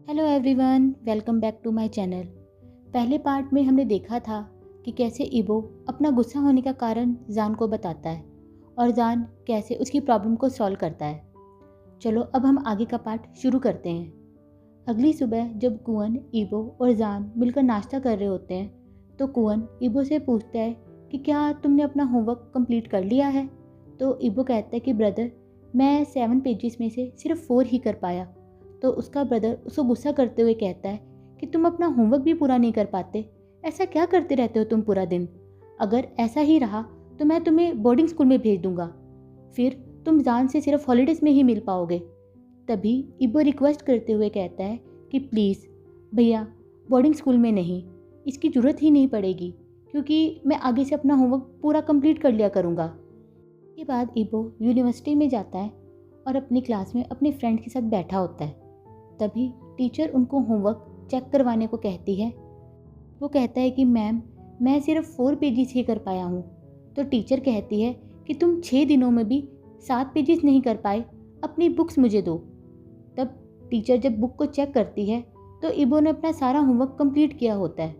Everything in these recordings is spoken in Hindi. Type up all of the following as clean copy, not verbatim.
Hello everyone, welcome back to my channel. पहले पार्ट में हमने देखा था कि कैसे इबो अपना गुस्सा होने का कारण जान को बताता है और जान कैसे उसकी प्रॉब्लम को सॉल्व करता है। चलो अब हम आगे का पार्ट शुरू करते हैं। अगली सुबह जब कुवन, इबो और जान मिलकर नाश्ता कर रहे होते हैं तो कुवन इबो से पूछता है कि क्या तुमने अपना होमवर्क कंप्लीट कर लिया है। तो इबो कहता है कि ब्रदर, मैं 7 पेजेस में से सिर्फ 4 ही कर पाया। तो उसका ब्रदर उसको गुस्सा करते हुए कहता है कि तुम अपना होमवर्क भी पूरा नहीं कर पाते, ऐसा क्या करते रहते हो तुम पूरा दिन। अगर ऐसा ही रहा तो मैं तुम्हें बोर्डिंग स्कूल में भेज दूंगा, फिर तुम जान से सिर्फ हॉलीडेज़ में ही मिल पाओगे। तभी इबो रिक्वेस्ट करते हुए कहता है कि प्लीज़ भैया, बोर्डिंग स्कूल में नहीं, इसकी ज़रूरत ही नहीं पड़ेगी क्योंकि मैं आगे से अपना होमवर्क पूरा कंप्लीट कर लिया करूँगा। इसके बाद इबो यूनिवर्सिटी में जाता है और अपनी क्लास में अपने फ्रेंड के साथ बैठा होता है। तभी टीचर उनको होमवर्क चेक करवाने को कहती है। वो कहता है कि मैम, मैं सिर्फ 4 पेजेस ही कर पाया हूँ। तो टीचर कहती है कि तुम 6 दिनों में भी 7 पेजेस नहीं कर पाए, अपनी बुक्स मुझे दो। तब टीचर जब बुक को चेक करती है तो इबो ने अपना सारा होमवर्क कंप्लीट किया होता है।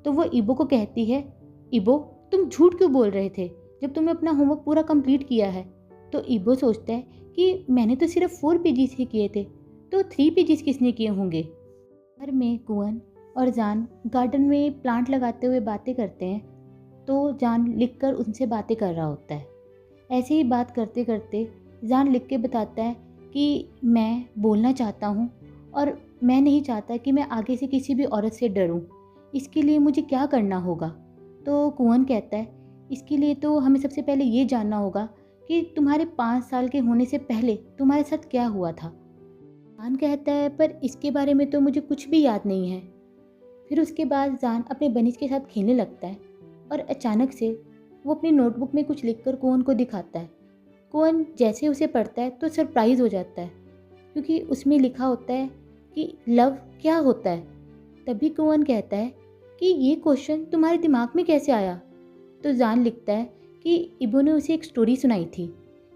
तो वो इबो को कहती है, इबो तुम झूठ क्यों बोल रहे थे जब तुमने अपना होमवर्क पूरा कंप्लीट किया है। तो इबो सोचता है कि मैंने तो सिर्फ 4 पेजेस ही किए थे, तो 3 पेजेस किसने किए होंगे। घर में कुवन और जान गार्डन में प्लांट लगाते हुए बातें करते हैं। तो जान लिख कर उनसे बातें कर रहा होता है। ऐसे ही बात करते करते जान लिख के बताता है कि मैं बोलना चाहता हूँ और मैं नहीं चाहता कि मैं आगे से किसी भी औरत से डरूँ। इसके लिए मुझे क्या करना होगा। तो कुवन कहता है, इसके लिए तो हमें सबसे पहले ये जानना होगा कि तुम्हारे 5 साल के होने से पहले तुम्हारे साथ क्या हुआ था। जान कहता है, पर इसके बारे में तो मुझे कुछ भी याद नहीं है। फिर उसके बाद जान अपने बनिश के साथ खेलने लगता है और अचानक से वो अपनी नोटबुक में कुछ लिखकर कुवन को दिखाता है। कुवन जैसे उसे पढ़ता है तो सरप्राइज़ हो जाता है क्योंकि उसमें लिखा होता है कि लव क्या होता है। तभी कुवन कहता है कि ये क्वेश्चन तुम्हारे दिमाग में कैसे आया। तो जान लिखता है कि इबो ने उसे एक स्टोरी सुनाई थी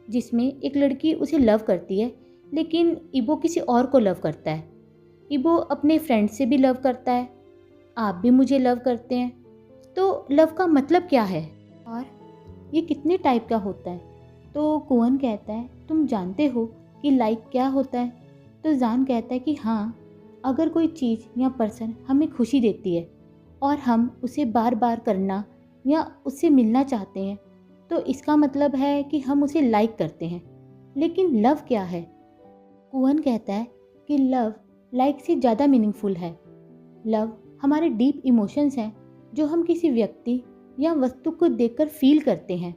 जिसमें एक लड़की उसे लव करती है, लेकिन इबो किसी और को लव करता है। इबो अपने फ्रेंड से भी लव करता है, आप भी मुझे लव करते हैं, तो लव का मतलब क्या है और ये कितने टाइप का होता है। तो कुवन कहता है, तुम जानते हो कि लाइक क्या होता है। तो जान कहता है कि हाँ, अगर कोई चीज़ या पर्सन हमें खुशी देती है और हम उसे बार बार करना या उससे मिलना चाहते हैं तो इसका मतलब है कि हम उसे लाइक करते हैं। लेकिन लव क्या है। कुवन कहता है कि लव लाइक से ज़्यादा मीनिंगफुल है। लव हमारे डीप इमोशंस हैं जो हम किसी व्यक्ति या वस्तु को देखकर फील करते हैं।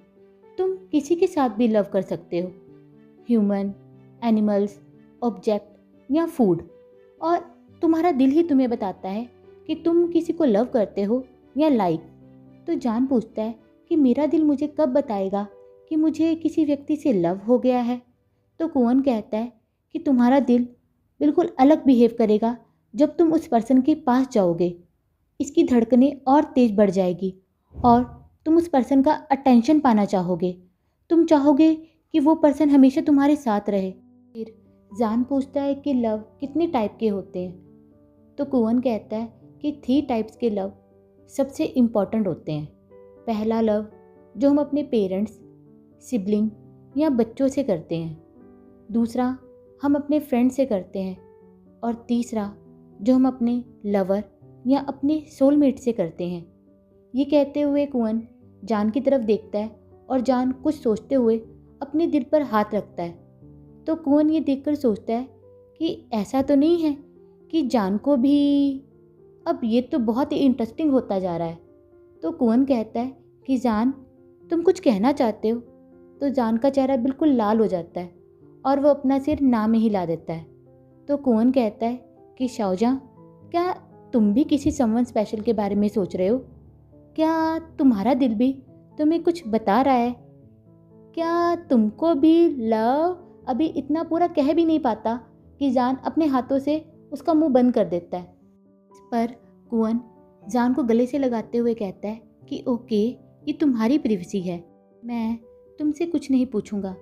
तुम किसी के साथ भी लव कर सकते हो, ह्यूमन, एनिमल्स, ऑब्जेक्ट या फूड, और तुम्हारा दिल ही तुम्हें बताता है कि तुम किसी को लव करते हो या लाइक। तो जान पूछता है कि मेरा दिल मुझे कब बताएगा कि मुझे किसी व्यक्ति से लव हो गया है। तो कुवन कहता है कि तुम्हारा दिल बिल्कुल अलग बिहेव करेगा जब तुम उस पर्सन के पास जाओगे। इसकी धड़कनें और तेज बढ़ जाएगी और तुम उस पर्सन का अटेंशन पाना चाहोगे। तुम चाहोगे कि वो पर्सन हमेशा तुम्हारे साथ रहे। फिर जान पूछता है कि लव कितने टाइप के होते हैं। तो कुवन कहता है कि 3 टाइप्स के लव सबसे इम्पॉर्टेंट होते हैं। पहला लव जो हम अपने पेरेंट्स, सिबलिंग या बच्चों से करते हैं। दूसरा हम अपने फ्रेंड से करते हैं। और तीसरा जो हम अपने लवर या अपने सोलमेट से करते हैं। ये कहते हुए कुवन जान की तरफ देखता है और जान कुछ सोचते हुए अपने दिल पर हाथ रखता है। तो कुवन ये देखकर सोचता है कि ऐसा तो नहीं है कि जान को भी। अब ये तो बहुत ही इंटरेस्टिंग होता जा रहा है। तो कुवन कहता है कि जान, तुम कुछ कहना चाहते हो। तो जान का चेहरा बिल्कुल लाल हो जाता है और वो अपना सिर ना में हिला देता है। तो कुवन कहता है कि शाओजान, क्या तुम भी किसी समवन स्पेशल के बारे में सोच रहे हो। क्या तुम्हारा दिल भी तुम्हें कुछ बता रहा है। क्या तुमको भी लव अभी इतना पूरा कह भी नहीं पाता कि जान अपने हाथों से उसका मुंह बंद कर देता है। इस पर कुवन जान को गले से लगाते हुए कहता है कि ओके, ये तुम्हारी प्रिवेसी है, मैं तुमसे कुछ नहीं पूछूंगा।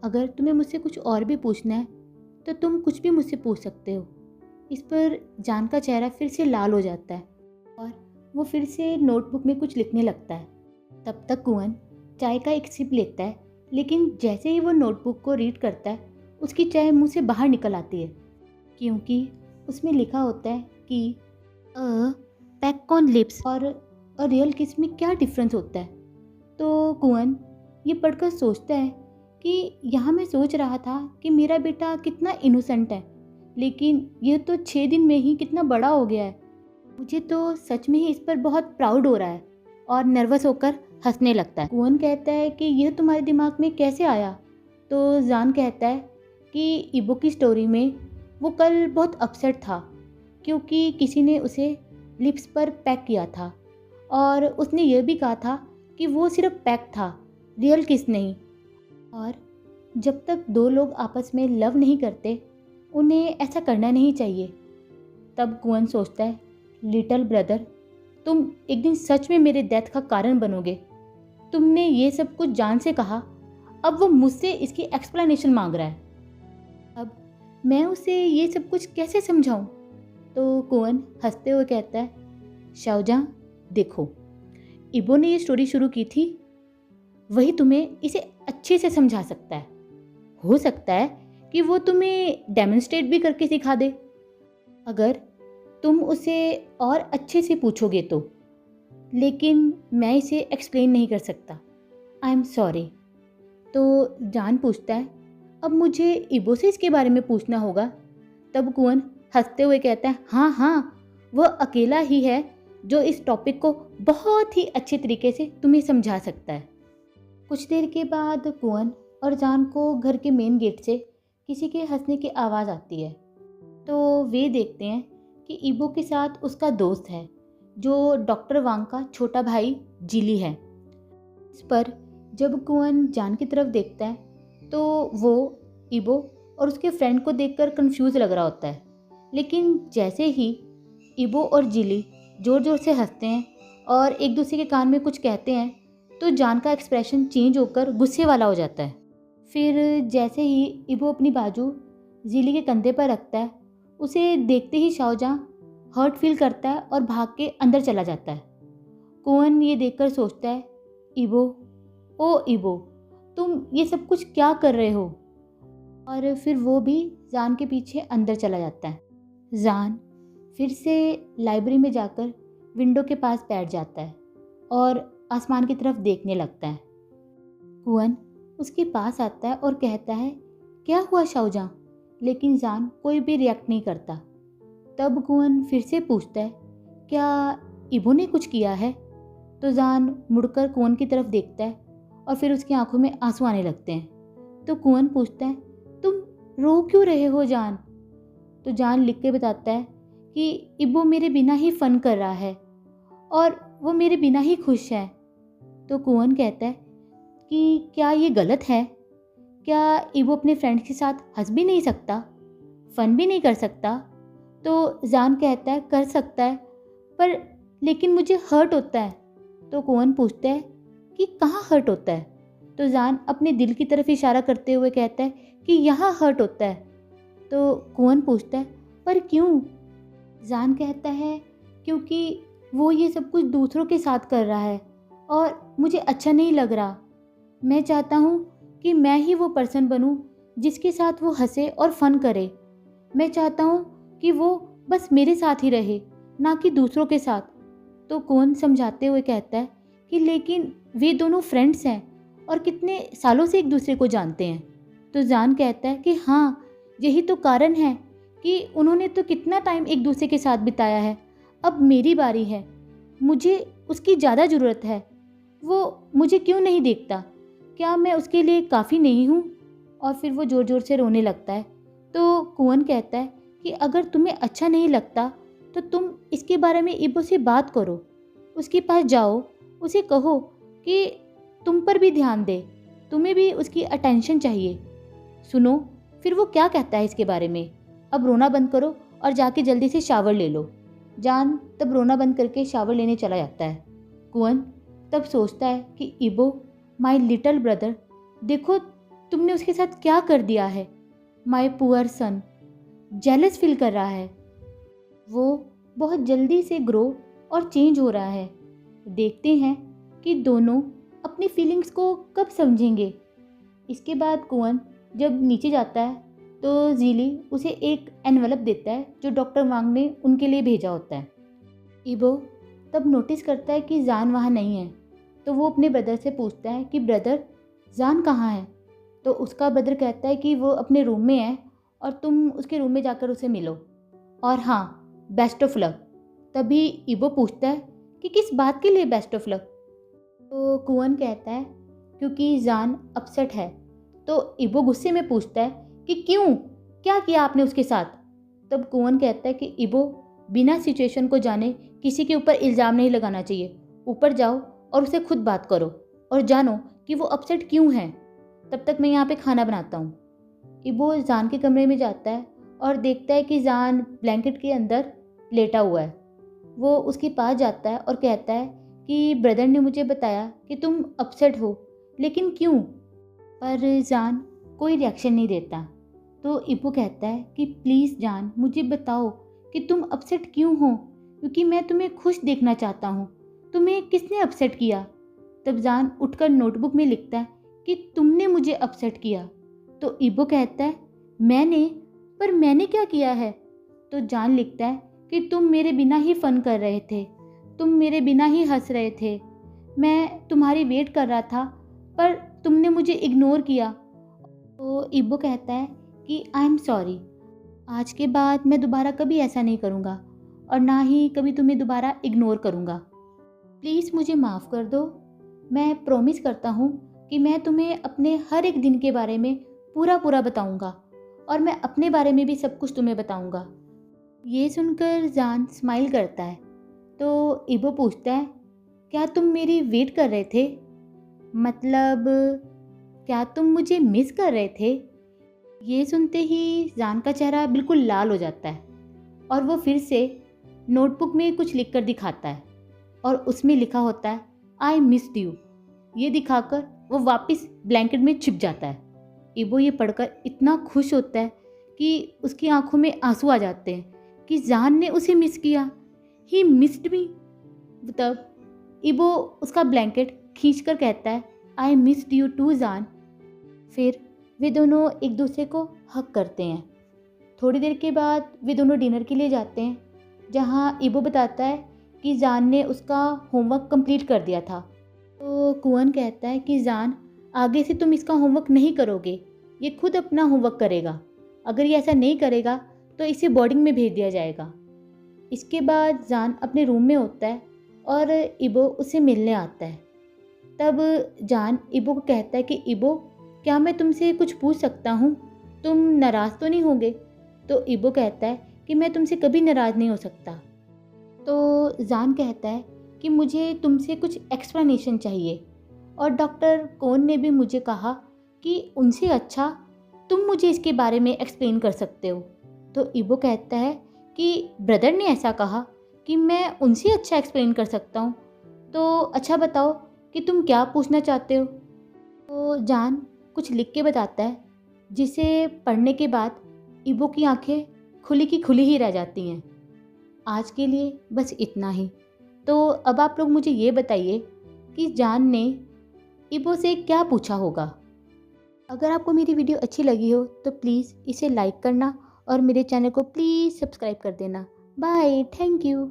अगर तुम्हें मुझसे कुछ और भी पूछना है तो तुम कुछ भी मुझसे पूछ सकते हो। इस पर जान का चेहरा फिर से लाल हो जाता है और वो फिर से नोटबुक में कुछ लिखने लगता है। तब तक कुंवन चाय का एक सिप लेता है, लेकिन जैसे ही वो नोटबुक को रीड करता है उसकी चाय मुंह से बाहर निकल आती है, क्योंकि उसमें लिखा होता है कि अ पैक ऑन लिप्स और अ रियल किस में क्या डिफरेंस होता है। तो कुंवन ये पढ़कर सोचता है कि यहाँ मैं सोच रहा था कि मेरा बेटा कितना इनोसेंट है, लेकिन ये तो 6 दिन में ही कितना बड़ा हो गया है। मुझे तो सच में ही इस पर बहुत प्राउड हो रहा है और नर्वस होकर हंसने लगता है। कुंवन कहता है कि यह तुम्हारे दिमाग में कैसे आया? तो जान कहता है कि इबो की स्टोरी में वो कल बहुत अपसेट था क्योंकि किसी ने उसे लिप्स पर पैक किया था और उसने यह भी कहा था कि वो सिर्फ पैक था, रियल किस नहीं। और जब तक दो लोग आपस में लव नहीं करते उन्हें ऐसा करना नहीं चाहिए। तब कुंवन सोचता है, लिटिल ब्रदर, तुम एक दिन सच में मेरे डेथ का कारण बनोगे। तुमने ये सब कुछ जान से कहा, अब वो मुझसे इसकी एक्सप्लेनेशन मांग रहा है। अब मैं उसे ये सब कुछ कैसे समझाऊं? तो कुंवन हंसते हुए कहता है, शाहजहां देखो, इबो ने ये स्टोरी शुरू की थी, वही तुम्हें इसे अच्छे से समझा सकता है। हो सकता है कि वो तुम्हें डेमोन्स्ट्रेट भी करके सिखा दे, अगर तुम उसे और अच्छे से पूछोगे तो। लेकिन मैं इसे एक्सप्लेन नहीं कर सकता, आई एम सॉरी। तो जान पूछता है, अब मुझे इबो से इसके बारे में पूछना होगा? तब कुंवन हंसते हुए कहता है, हाँ हाँ, वह अकेला ही है जो इस टॉपिक को बहुत ही अच्छे तरीके से तुम्हें समझा सकता है। कुछ देर के बाद कुंवन और जान को घर के मेन गेट से किसी के हंसने की आवाज़ आती है। तो वे देखते हैं कि इबो के साथ उसका दोस्त है जो डॉक्टर वांग का छोटा भाई जिली है। इस पर जब कुंवन जान की तरफ देखता है तो वो इबो और उसके फ्रेंड को देखकर कंफ्यूज लग रहा होता है, लेकिन जैसे ही इबो और जिली ज़ोर ज़ोर से हंसते हैं और एक दूसरे के कान में कुछ कहते हैं तो जान का एक्सप्रेशन चेंज होकर गुस्से वाला हो जाता है। फिर जैसे ही इबो अपनी बाजू जिली के कंधे पर रखता है, उसे देखते ही शाहजहां हर्ट फील करता है और भाग के अंदर चला जाता है। कुंवन ये देखकर सोचता है, इबो, ओ इबो, तुम ये सब कुछ क्या कर रहे हो? और फिर वो भी जान के पीछे अंदर चला जाता है। जान फिर से लाइब्रेरी में जाकर विंडो के पास बैठ जाता है और आसमान की तरफ देखने लगता है। कुंवन उसके पास आता है और कहता है, क्या हुआ शाहजहां? लेकिन जान कोई भी रिएक्ट नहीं करता। तब कुंवन फिर से पूछता है, क्या इबो ने कुछ किया है? तो जान मुड़कर कुंवन की तरफ देखता है और फिर उसकी आंखों में आंसू आने लगते हैं। तो कुंवन पूछता है, तुम रो क्यों रहे हो जान? तो जान लिख के बताता है कि इबो मेरे बिना ही फन कर रहा है और वो मेरे बिना ही खुश है। तो कुंवन कहता है कि क्या ये गलत है? क्या इबो अपने फ्रेंड्स के साथ हंस भी नहीं सकता, फन भी नहीं कर सकता? तो जान कहता है, कर सकता है, पर लेकिन मुझे हर्ट होता है। तो कुंवन पूछता है कि कहाँ हर्ट होता है? तो जान अपने दिल की तरफ इशारा करते हुए कहता है कि यहाँ हर्ट होता है। तो कुंवन पूछता है, पर क्यों? जान कहता है, क्योंकि वो ये सब कुछ दूसरों के साथ कर रहा है और मुझे अच्छा नहीं लग रहा। मैं चाहता हूँ कि मैं ही वो पर्सन बनूँ जिसके साथ वो हंसे और फन करे। मैं चाहता हूँ कि वो बस मेरे साथ ही रहे, ना कि दूसरों के साथ। तो कुंवन समझाते हुए कहता है कि लेकिन वे दोनों फ्रेंड्स हैं और कितने सालों से एक दूसरे को जानते हैं। तो जान कहता है कि हाँ, यही तो कारण है कि उन्होंने तो कितना टाइम एक दूसरे के साथ बिताया है। अब मेरी बारी है, मुझे उसकी ज़्यादा ज़रूरत है। वो मुझे क्यों नहीं देखता? क्या मैं उसके लिए काफ़ी नहीं हूँ? और फिर वो ज़ोर ज़ोर से रोने लगता है। तो कुंवन कहता है कि अगर तुम्हें अच्छा नहीं लगता तो तुम इसके बारे में इबो से बात करो, उसके पास जाओ, उसे कहो कि तुम पर भी ध्यान दे, तुम्हें भी उसकी अटेंशन चाहिए। सुनो फिर वो क्या कहता है इसके बारे में। अब रोना बंद करो और जाके जल्दी से शावर ले लो। जान तब रोना बंद करके शावर लेने चला जाता है। कुंवन तब सोचता है कि इबो, माय लिटिल ब्रदर, देखो तुमने उसके साथ क्या कर दिया है। My poor son jealous feel कर रहा है। वो बहुत जल्दी से ग्रो और चेंज हो रहा है। देखते हैं कि दोनों अपनी फीलिंग्स को कब समझेंगे। इसके बाद कुंवन जब नीचे जाता है तो जीली उसे एक एनवलप देता है जो डॉक्टर वांग ने उनके लिए भेजा होता है। इबो तब नोटिस करता है कि जान वहाँ नहीं है, तो वो अपने ब्रदर से पूछता है कि ब्रदर, जान कहाँ है। तो उसका ब्रदर कहता है कि वो अपने रूम में है और तुम उसके रूम में जाकर उसे मिलो, और हाँ, बेस्ट ऑफ लक। तभी इबो पूछता है कि किस बात के लिए बेस्ट ऑफ लक। तो कुंवन कहता है क्योंकि जान अपसेट है। तो इबो गुस्से में पूछता है कि क्यों, क्या किया आपने उसके साथ। तब कुंवन कहता है कि इबो, बिना सिचुएशन को जाने किसी के ऊपर इल्ज़ाम नहीं लगाना चाहिए। ऊपर जाओ और उससे खुद बात करो और जानो कि वो अपसेट क्यों है। तब तक मैं यहाँ पे खाना बनाता हूँ। इबो जान के कमरे में जाता है और देखता है कि जान ब्लैंकेट के अंदर लेटा हुआ है। वो उसके पास जाता है और कहता है कि ब्रदर ने मुझे बताया कि तुम अपसेट हो, लेकिन क्यों। पर जान कोई रिएक्शन नहीं देता। तो इबो कहता है कि प्लीज़ जान, मुझे बताओ कि तुम अपसेट क्यों हो, क्योंकि मैं तुम्हें खुश देखना चाहता हूँ। तुम्हें किसने अपसेट किया। तब जान उठकर नोटबुक में लिखता है कि तुमने मुझे अपसेट किया। तो इबो कहता है मैंने, पर मैंने क्या किया है। तो जान लिखता है कि तुम मेरे बिना ही फ़न कर रहे थे, तुम मेरे बिना ही हंस रहे थे। मैं तुम्हारी वेट कर रहा था पर तुमने मुझे इग्नोर किया। तो इबो कहता है कि आई एम सॉरी, आज के बाद मैं दोबारा कभी ऐसा नहीं करूँगा और ना ही कभी तुम्हें दोबारा इग्नोर करूँगा। प्लीज़ मुझे माफ़ कर दो। मैं प्रॉमिस करता हूँ कि मैं तुम्हें अपने हर एक दिन के बारे में पूरा पूरा बताऊँगा और मैं अपने बारे में भी सब कुछ तुम्हें बताऊँगा। ये सुनकर जान स्माइल करता है। तो इबो पूछता है क्या तुम मेरी वेट कर रहे थे, मतलब क्या तुम मुझे मिस कर रहे थे। ये सुनते ही जान का चेहरा बिल्कुल लाल हो जाता है और वो फिर से नोटबुक में कुछ लिख कर दिखाता है और उसमें लिखा होता है आई मिस्ड यू। ये दिखाकर वो वापस ब्लैंकेट में छिप जाता है। इबो ये पढ़कर इतना खुश होता है कि उसकी आंखों में आंसू आ जाते हैं कि जान ने उसे मिस किया, ही मिस्ड मी। तब इबो उसका ब्लैंकेट खींच कर कहता है आई मिस्ड यू टू जान। फिर वे दोनों एक दूसरे को हग करते हैं। थोड़ी देर के बाद वे दोनों डिनर के लिए जाते हैं, जहाँ इबो बताता है कि जान ने उसका होमवर्क कंप्लीट कर दिया था। तो कुंवन कहता है कि जान, आगे से तुम इसका होमवर्क नहीं करोगे, ये खुद अपना होमवर्क करेगा। अगर ये ऐसा नहीं करेगा तो इसे बोर्डिंग में भेज दिया जाएगा। इसके बाद जान अपने रूम में होता है और इबो उसे मिलने आता है। तब जान इबो को कहता है कि इबो, क्या मैं तुमसे कुछ पूछ सकता हूँ, तुम नाराज़ तो नहीं होगे। तो इबो कहता है कि मैं तुमसे कभी नाराज़ नहीं हो सकता। तो जान कहता है कि मुझे तुमसे कुछ एक्सप्लेनेशन चाहिए और डॉक्टर कौन ने भी मुझे कहा कि उनसे अच्छा तुम मुझे इसके बारे में एक्सप्लेन कर सकते हो। तो इबो कहता है कि ब्रदर ने ऐसा कहा कि मैं उनसे अच्छा एक्सप्लेन कर सकता हूँ, तो अच्छा बताओ कि तुम क्या पूछना चाहते हो। तो जान कुछ लिख के बताता है, जिसे पढ़ने के बाद इबो की आंखें खुली की खुली ही रह जाती हैं। आज के लिए बस इतना ही। तो अब आप लोग मुझे ये बताइए कि जान ने इबो से क्या पूछा होगा। अगर आपको मेरी वीडियो अच्छी लगी हो तो प्लीज़ इसे लाइक करना और मेरे चैनल को प्लीज़ सब्सक्राइब कर देना। Bye, thank you.